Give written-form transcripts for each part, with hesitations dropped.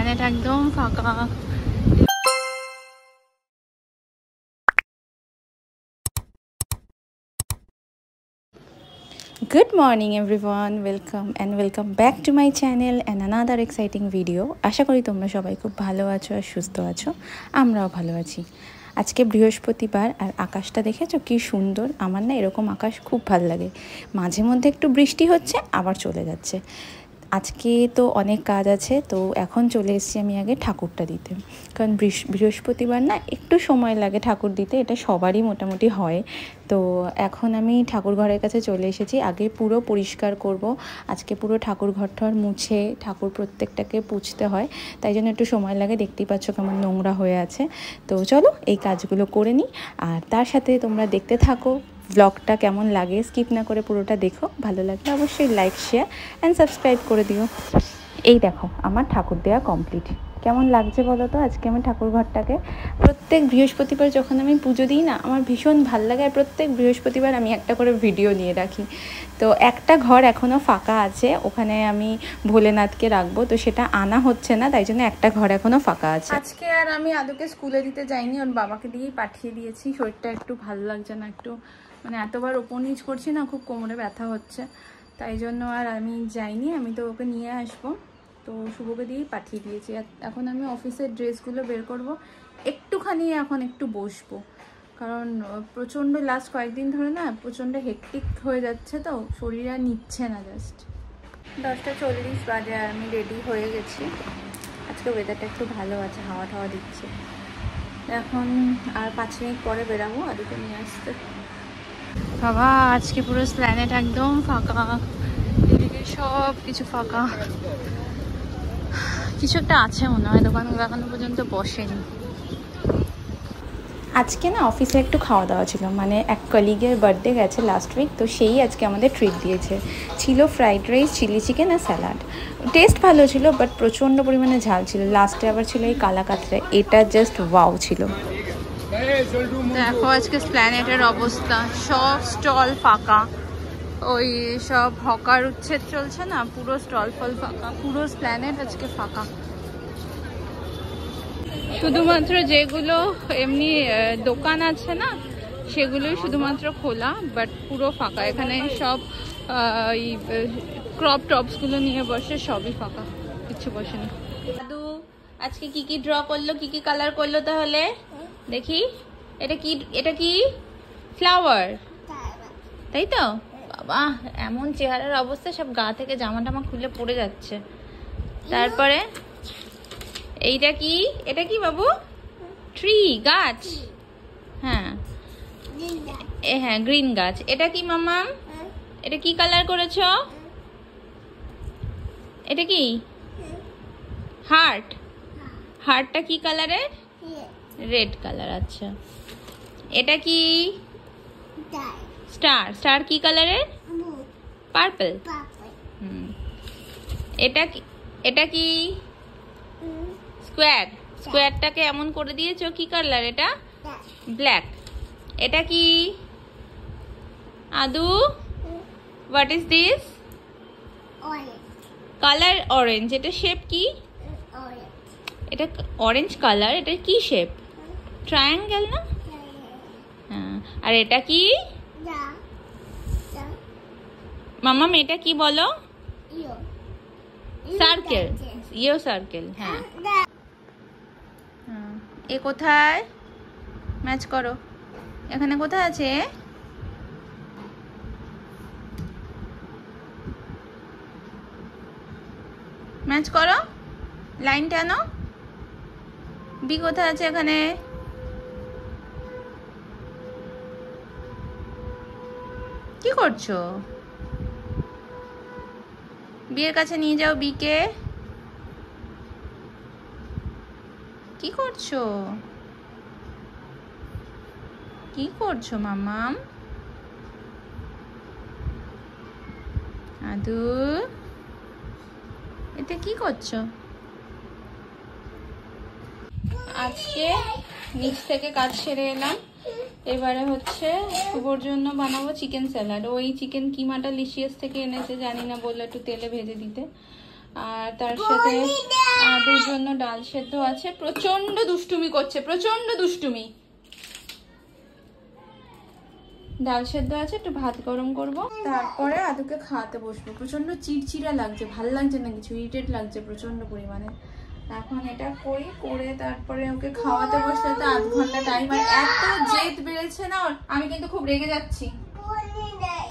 Planet একদম ফাঁকা। Good morning everyone, welcome back to my channel and another exciting video. আশা করি তোমরা সবাই খুব ভালো আছো আর সুস্থ আছো, আমরাও ভালো আছি। আজকে বৃহস্পতিবার আর আকাশটা দেখেছো কি সুন্দর। আমার না এরকম আকাশ খুব ভালো লাগে। মাঝে মধ্যে একটু বৃষ্টি হচ্ছে আবার চলে যাচ্ছে। আজকে তো অনেক কাজ আছে, তো এখন চলে এসেছি আমি আগে ঠাকুরটা দিতে, কারণ বৃহস্পতিবার না একটু সময় লাগে ঠাকুর দিতে, এটা সবারই মোটামুটি হয়। তো এখন আমি ঠাকুর ঘরের কাছে চলে এসেছি। আগে পুরো পরিষ্কার করব, আজকে পুরো ঠাকুর ঘরটার মুছে ঠাকুর প্রত্যেকটাকে পুছতে হয়, তাই জন্য একটু সময় লাগে। দেখতেই পাচ্ছ কেমন নোংরা হয়ে আছে। তো চলো এই কাজগুলো করে নিই, আর তার সাথে তোমরা দেখতে থাকো। ব্লগটা কেমন লাগে স্কিপ না করে পুরোটা দেখো, ভালো লাগলে অবশ্যই লাইক শেয়ার অ্যান্ড সাবস্ক্রাইব করে দিও। এই দেখো আমার ঠাকুর দেওয়া কমপ্লিট। কেমন লাগছে বলো তো আজকে আমি ঠাকুর ঘরটাকে। প্রত্যেক বৃহস্পতিবার যখন আমি পুজো দিই না, আমার ভীষণ ভাল লাগে, আর প্রত্যেক বৃহস্পতিবার আমি একটা করে ভিডিও নিয়ে রাখি। তো একটা ঘর এখনও ফাঁকা আছে, ওখানে আমি ভোলেনাথকে রাখবো, তো সেটা আনা হচ্ছে না, তাই জন্য একটা ঘর এখনও ফাঁকা আছে। আজকে আর আমি আদুকে স্কুলে দিতে যাইনি, ওর বাবাকে দিয়েই পাঠিয়ে দিয়েছি। শরীরটা একটু ভালো লাগছে না, একটু মানে এতবার ওপর নিচ করছি না, খুব কোমরে ব্যথা হচ্ছে, তাই জন্য আর আমি যাইনি। আমি তো ওকে নিয়ে আসবো, তো শুভকে দিয়েই পাঠিয়ে দিয়েছি। এখন আমি অফিসের ড্রেসগুলো বের করব, একটুখানি এখন একটু বসবো, কারণ প্রচণ্ড লাস্ট কয়েকদিন ধরে না প্রচণ্ড হেকটিক হয়ে যাচ্ছে, তো শরীর আর নিচ্ছে না। জাস্ট 10:40 বাজে আর আমি রেডি হয়ে গেছি। আজকে ওয়েদারটা একটু ভালো আছে, হাওয়া টাওয়া দিচ্ছে। এখন আর 5 মিনিট পরে বেরাবো আদিকে নিয়ে আসতে। বাবা আজকে পুরো প্ল্যানেট একদম ফাঁকা, এদিকে সব কিছু ফাঁকা। কিছু একটা আছে মনে হয়, দোকানগুলো এখনো পর্যন্ত বসেনি। আজকে না অফিসে একটু খাওয়া দাওয়া ছিল, মানে এক কলিগের বার্থডে গেছে লাস্ট উইক, তো সেই আজকে আমাদের ট্রিট দিয়েছে। ছিল ফ্রাইড রাইস, চিলি চিকেন আর স্যালাড। টেস্ট ভালো ছিল, বাট প্রচণ্ড পরিমাণে ঝাল ছিল। লাস্টে আবার ছিল এই কালা কাতরা, এটা জাস্ট ওয়াও ছিল। দেখো আজকে প্ল্যানেটের অবস্থা, সব স্টল ফাঁকা। ওই সব হকার উচ্ছেদ চলছে না, পুরো স্টল ফল ফাঁকা, পুরো প্ল্যানেট আজকে ফাঁকা। শুধুমাত্র যেগুলো এমনি দোকান আছে না সেগুলোই শুধুমাত্র খোলা, বাট পুরো ফাঁকা। এখানে সব এই ক্রপ টপসগুলো নিয়ে বসে, সবই ফাঁকা, কিছু বসেনি। দাদু আজকে কি কি ড্র করলো, কি কি কালার করলো তাহলে দেখি। এটা কি ফ্লাওয়ার, তাই তো? বাবা এমন চেহারার অবস্থা, সব গা থেকে জামা টামা খুলে পড়ে যাচ্ছে। তারপরে এইটা কি, এটা কি বাবু? ট্রি, গাছ। হ্যাঁ হ্যাঁ গ্রিন গাছ। এটা কি মামা? এটা কি কালার করেছো? এটা কি হার্ট? হার্টটা কি কালারের? Red colour. আচ্ছা এটা কি স্টার? স্টার কি কালারের? পার্পল। এটা কি স্কোয়ার? স্কোয়ারটাকে এমন করে দিয়েছো, কি কালার এটা? ব্ল্যাক। এটা কি আদু? What is this? Colour orange. এটা শেপ কি? এটা অরেঞ্জ কালার, এটা কি শেপ? ট্রায়াঙ্গেল না? হ্যাঁ। আর এটা কি মামা? এটা কি বলো? সার্কেল। ইও সার্কেল। হ্যাঁ। এ কোথায়? ম্যাচ করো। এখানে কোথায় আছে? ম্যাচ করো, লাইন টানো। বি কোথায় আছে এখানে? কি করছো? বিয়ের কাছে নিয়ে যাও বিকে। কি করছো? কি করছো মামাম? আদু এটা কি করছো? আজকে নিচ থেকে কাজ সেরে এলাম, এবারে হচ্ছে শুভর জন্য বানাবো চিকেন স্যালাড। ওই চিকেন কিমাটা লিশিয়াস থেকে এনেছে, জানি না, বললো একটু তেলে ভেজে দিতে। আর তার সাথে আদুর জন্য ডাল সেদ্ধ আছে। প্রচন্ড দুষ্টুমি করছে, প্রচন্ড দুষ্টুমি। ডাল সেদ্ধ আছে, একটু ভাত গরম করব, তারপরে আদুকে খাওয়াতে বসবো। প্রচন্ড চিড়চিড়া লাগছে, ভাল লাগছে না কিছু, ইরিটেট লাগছে প্রচন্ড পরিমাণে। এখন এটা করি, করে তারপরে ওকে খাওয়াতে বসলে তো আধ ঘন্টা টাইম। আর এত জেদ বেড়েছে না ওর, আমি কিন্তু খুব রেগে যাচ্ছি।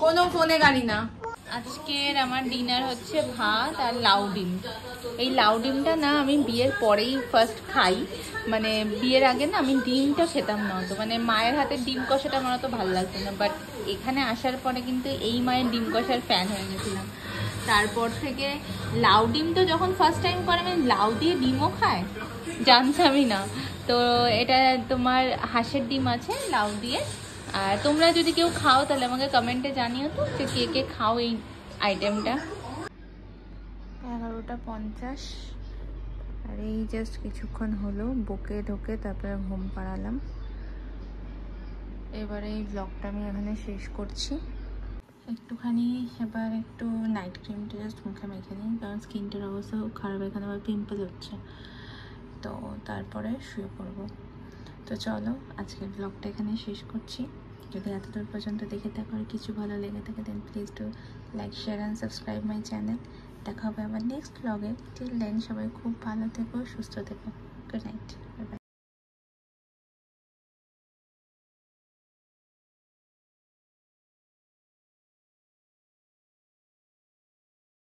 কোনো ফোনে গাড়ি না। আজকের আমার ডিনার হচ্ছে ভাত আর লাউ ডিম। এই লাউ ডিমটা না আমি বিয়ের পরেই ফার্স্ট খাই, মানে বিয়ের আগে না আমি ডিমটা খেতাম না অত, মানে মায়ের হাতের ডিম কষাটা আমার অত ভালো লাগতো না। বাট এখানে আসার পরে কিন্তু এই মায়ের ডিম কষার ফ্যান হয়ে গেছিলাম। তারপর থেকে লাউ ডিম তো যখন ফার্স্ট টাইম করে, মানে লাউ দিয়ে ডিমও খায় জানতামই না। তো এটা তোমার হাঁসের ডিম আছে লাউ দিয়ে। আর তোমরা যদি কেউ খাও তাহলে আমাকে কমেন্টে জানিও তো যে কে কে খাও এই আইটেমটা। 11:50 আর এই জাস্ট কিছুক্ষণ হলো বকে ঢোকে তারপরে ঘুম পাড়ালাম। এবারে এই ব্লগটা আমি এখানে শেষ করছি। একটুখানি এবার একটু নাইট ক্রিমটা জাস্ট মুখে মেখে নিই, কারণ স্কিনটার অবস্থা খুব খারাপ, এখানে আবার পিম্পল হচ্ছে। তো তারপরে শুয়ে পড়বো। তো চলো আজকের ব্লগটা এখানে শেষ করছি। যদি এতদূর পর্যন্ত দেখে থাকো আর কিছু ভালো লেগে থাকে then please do like, share and subscribe my channel. দেখা হবে আমার নেক্সট ব্লগে। টিল দেন সবাই খুব ভালো থেকো, সুস্থ থেকো। Good night.